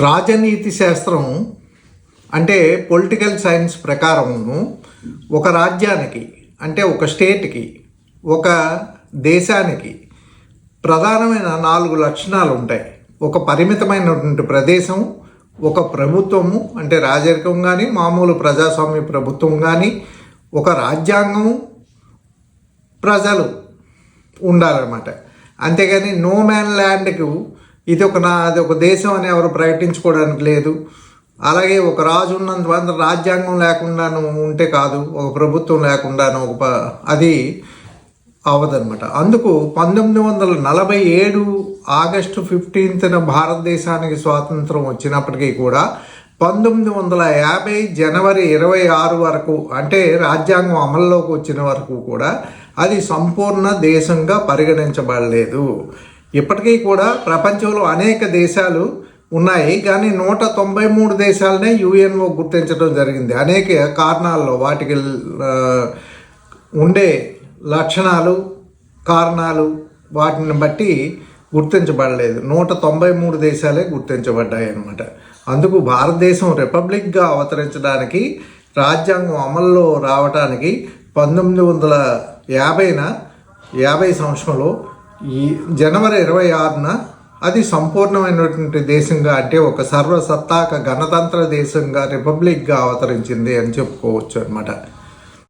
రాజనీతి శాస్త్రం అంటే పొలిటికల్ సైన్స్ ప్రకారము ఒక రాజ్యానికి అంటే ఒక స్టేట్కి ఒక దేశానికి ప్రధానమైన 4 లక్షణాలు ఉంటాయి. ఒక పరిమితమైనటువంటి ప్రదేశం, ఒక ప్రభుత్వము అంటే రాజరికం కానీ మామూలు ప్రజాస్వామ్య ప్రభుత్వం కానీ, ఒక రాజ్యాంగం, ప్రజలు ఉండాలన్నమాట. అంతేగాని నో మ్యాన్ ల్యాండ్కు అది ఒక దేశం అని ఎవరు ప్రకటించుకోవడానికి లేదు. అలాగే ఒక రాజు ఉన్నంత రాజ్యాంగం లేకుండాను ఉంటే కాదు, ఒక ప్రభుత్వం లేకుండాను అది అవదనమాట. అందుకు 1947 ఆగస్టు 15న భారతదేశానికి స్వాతంత్రం వచ్చినప్పటికీ కూడా 1950 జనవరి 26 వరకు అంటే రాజ్యాంగం అమల్లోకి వచ్చిన వరకు కూడా అది సంపూర్ణ దేశంగా పరిగణించబడలేదు. ఇప్పటికీ కూడా ప్రపంచంలో అనేక దేశాలు ఉన్నాయి, కానీ 193 దేశాలనే యుఎన్ఓ గుర్తించడం జరిగింది. అనేక కారణాల్లో వాటికి ఉండే లక్షణాలు, కారణాలు వాటిని బట్టి గుర్తించబడలేదు. 193 దేశాలే గుర్తించబడ్డాయి అన్నమాట. అందుకు భారతదేశం రిపబ్లిక్గా అవతరించడానికి, రాజ్యాంగం అమల్లో రావడానికి 1950 సంవత్సరంలో ఈ జనవరి 26న అది సంపూర్ణమైనటువంటి దేశంగా అంటే ఒక సర్వసత్తాక గణతంత్ర దేశంగా రిపబ్లిక్గా అవతరించింది అని చెప్పుకోవచ్చు అన్నమాట.